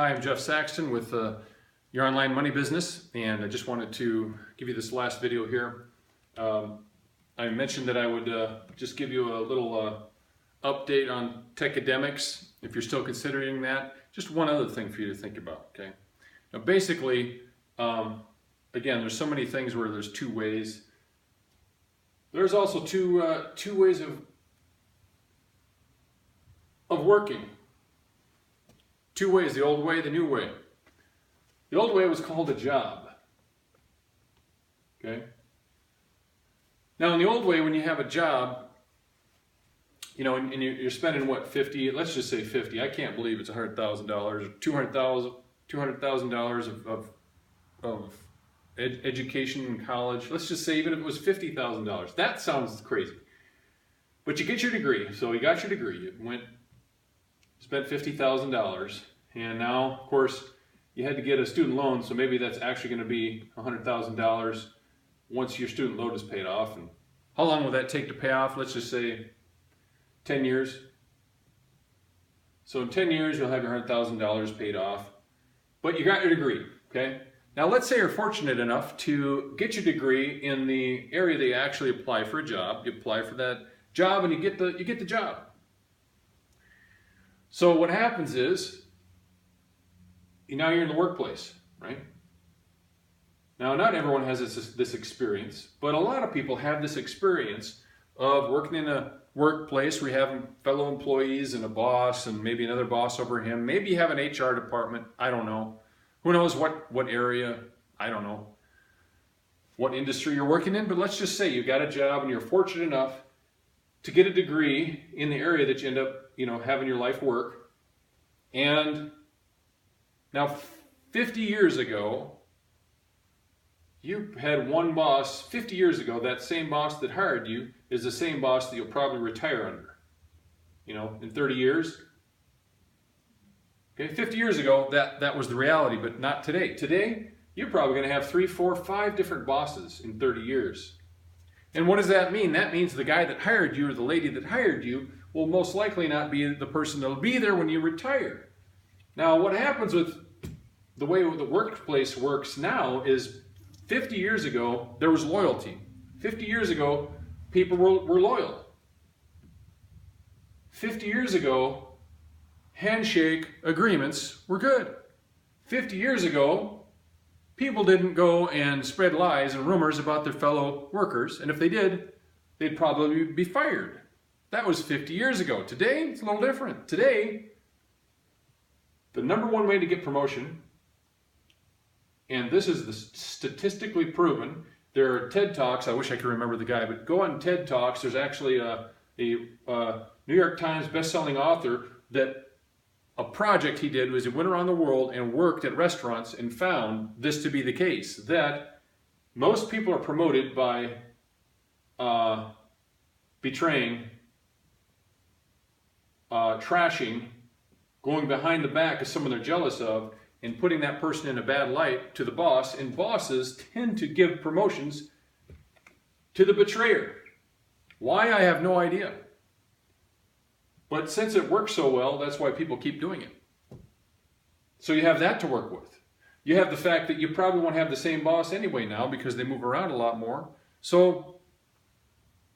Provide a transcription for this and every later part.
Hi, I'm Jeff Saxton with Your Online Money Business, and I just wanted to give you this last video here. I mentioned that I would just give you a little update on Techademics, if you're still considering that. Just one other thing for you to think about, okay? Now basically, again, there's so many things where there's two ways. There's also two ways of working. Two ways, the old way, the new way. The old way was called a job. Okay? Now in the old way, when you have a job, you know, and you're spending what, 50, let's just say 50, I can't believe it's $100,000 or $200,000 of education in college. Let's just say even if it was $50,000. That sounds crazy. But you get your degree. So you got your degree. You spent $50,000, and now, of course, you had to get a student loan, so maybe that's actually going to be $100,000 once your student loan is paid off. And how long will that take to pay off? Let's just say 10 years. So in 10 years, you'll have your $100,000 paid off, but you got your degree, okay? Now let's say you're fortunate enough to get your degree in the area that you actually apply for a job. You apply for that job and you get the job. So what happens is, now you're in the workplace, right? Now not everyone has this experience, but a lot of people have this experience of working in a workplace where you have fellow employees and a boss and maybe another boss over him. Maybe you have an HR department, I don't know. Who knows what area, I don't know, what industry you're working in, but let's just say you got a job and you're fortunate enough to get a degree in the area that you end up, having your life work. And now 50 years ago, you had one boss. 50 years ago, that same boss that hired you is the same boss that you'll probably retire under, in 30 years. Okay, 50 years ago, that was the reality, but not today. Today, you're probably going to have 3, 4, 5 different bosses in 30 years. And what does that mean? That means the guy that hired you or the lady that hired you will most likely not be the person that will be there when you retire. Now, what happens with the way the workplace works now is 50 years ago, there was loyalty. 50 years ago, people were loyal. 50 years ago, handshake agreements were good. 50 years ago, people didn't go and spread lies and rumors about their fellow workers, and if they did, they'd probably be fired. That was 50 years ago. Today, it's a little different. Today, the number one way to get promotion, and this is statistically proven, there are TED Talks, I wish I could remember the guy, but go on TED Talks. There's actually a New York Times best-selling author that a project he did was he went around the world and worked at restaurants and found this to be the case, that most people are promoted by betraying, trashing, going behind the back of someone they're jealous of, and putting that person in a bad light to the boss, and bosses tend to give promotions to the betrayer. Why, I have no idea. But since it works so well, that's why people keep doing it. So you have that to work with. You have the fact that you probably won't have the same boss anyway now because they move around a lot more. So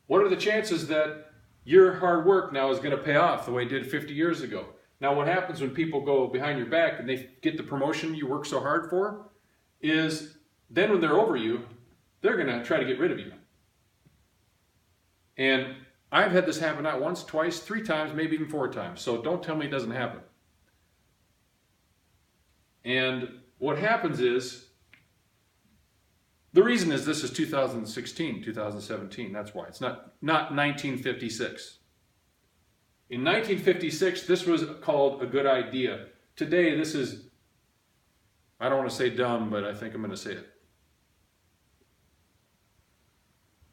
what are the chances that your hard work now is going to pay off the way it did 50 years ago? Now what happens when people go behind your back and they get the promotion you worked so hard for is then when they're over you, they're going to try to get rid of you. And I've had this happen not once, twice, 3 times, maybe even 4 times. So don't tell me it doesn't happen. And what happens is, the reason is this is 2016, 2017. That's why. It's not 1956. In 1956, this was called a good idea. Today, this is, I don't want to say dumb, but I think I'm going to say it.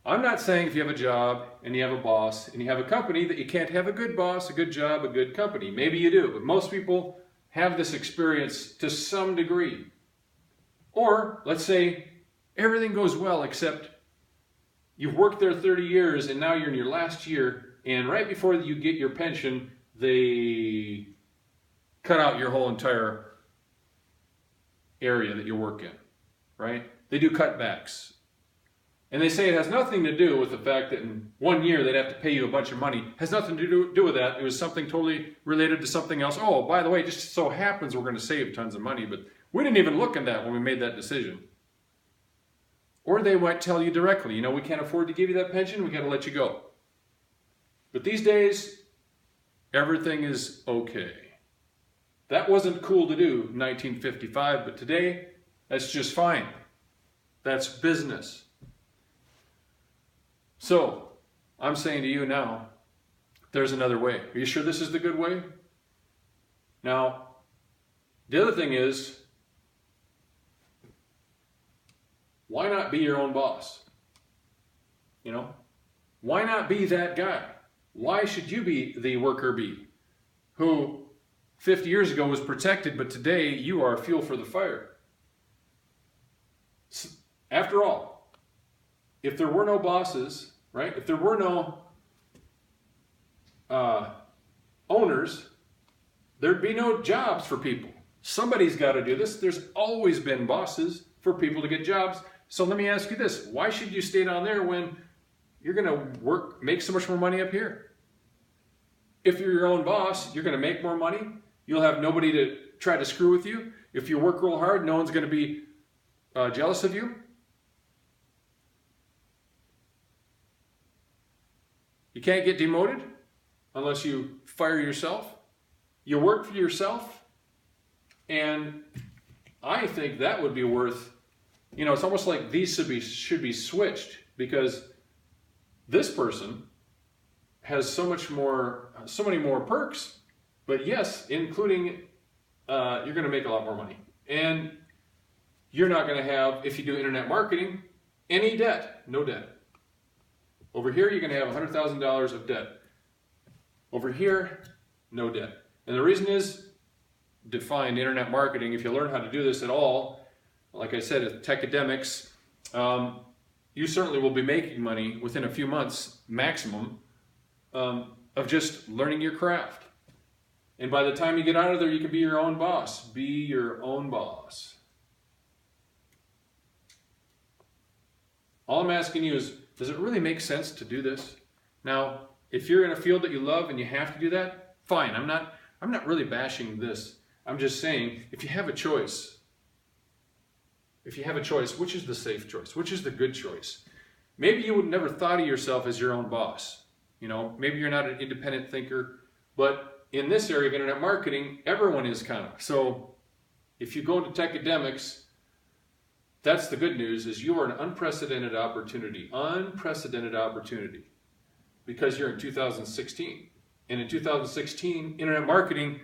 I'm not saying if you have a job and you have a boss and you have a company that you can't have a good boss, a good job, a good company. Maybe you do, but most people have this experience to some degree. Or let's say everything goes well except you've worked there 30 years and now you're in your last year, and right before you get your pension, they cut out your whole entire area that you work in, right? They do cutbacks. And they say it has nothing to do with the fact that in 1 year they'd have to pay you a bunch of money. It has nothing to do with that. It was something totally related to something else. Oh, by the way, it just so happens we're going to save tons of money, but we didn't even look at that when we made that decision. Or they might tell you directly, you know, we can't afford to give you that pension, we got to let you go. But these days, everything is okay. That wasn't cool to do in 1955, but today, that's just fine. That's business. So, I'm saying to you now, there's another way. Are you sure this is the good way? Now, the other thing is, why not be your own boss? You know, why not be that guy? Why should you be the worker bee who 50 years ago was protected, but today you are fuel for the fire? After all, if there were no bosses, right? If there were no owners, there'd be no jobs for people. Somebody's got to do this. There's always been bosses for people to get jobs. So let me ask you this. Why should you stay down there when you're going to make so much more money up here? If you're your own boss, you're going to make more money. You'll have nobody to try to screw with you. If you work real hard, no one's going to be jealous of you. You can't get demoted unless you fire yourself. You work for yourself. And I think that would be worth, you know, it's almost like these should be switched, because this person has so many more perks, but yes, including you're going to make a lot more money. And you're not going to have, if you do internet marketing, any debt. No debt. Over here, you're going to have $100,000 of debt. Over here, no debt. And the reason is defined internet marketing. If you learn how to do this at all, like I said, at Techademics, you certainly will be making money within a few months maximum of just learning your craft. And by the time you get out of there, you can be your own boss. Be your own boss. All I'm asking you is, does it really make sense to do this? Now, if you're in a field that you love and you have to do that, fine. I'm not really bashing this. I'm just saying, if you have a choice, which is the safe choice? Which is the good choice? Maybe you would never thought of yourself as your own boss. You know, maybe you're not an independent thinker, but in this area of internet marketing, everyone is kind of. So if you go into Techademics, that's the good news, is you are an unprecedented opportunity, because you're in 2016. And in 2016, internet marketing,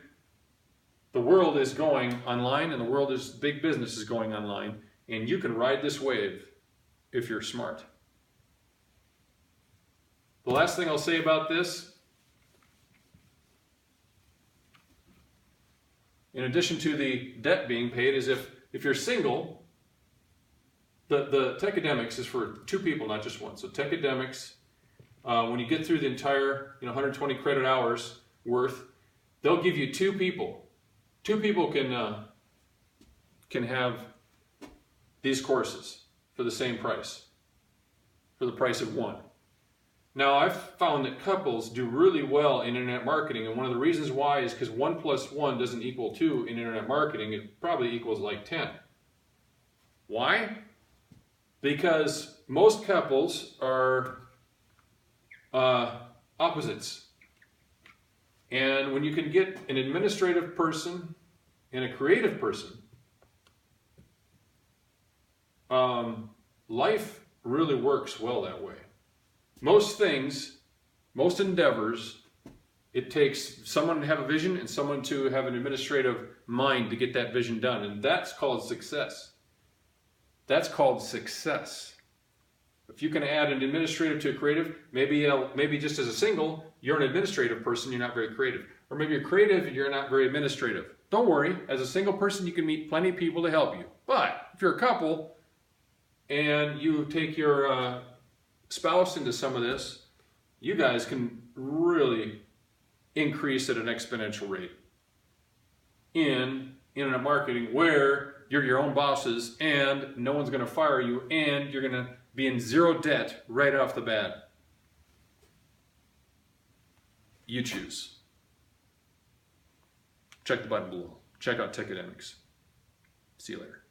the world is going online, and big business is going online, and you can ride this wave if you're smart. The last thing I'll say about this, in addition to the debt being paid, is if you're single, the Techademics is for two people, not just one. So Techademics, when you get through the entire 120 credit hours worth, they'll give you two people. Two people can have these courses for the same price, for the price of one. Now, I've found that couples do really well in internet marketing, and one of the reasons why is because 1 + 1 doesn't equal 2 in internet marketing. It probably equals like 10. Why? Because most couples are opposites. And when you can get an administrative person and a creative person, life really works well that way. Most things, most endeavors, it takes someone to have a vision and someone to have an administrative mind to get that vision done. And that's called success. That's called success. If you can add an administrative to a creative, maybe just as a single, you're an administrative person, you're not very creative. Or maybe you're creative, you're not very administrative. Don't worry, as a single person, you can meet plenty of people to help you. But if you're a couple and you take your spouse into some of this, you guys can really increase at an exponential rate in internet marketing, where you're your own bosses and no one's going to fire you and you're going to be in zero debt right off the bat. You choose. Check the button below. Check out Techademics. See you later.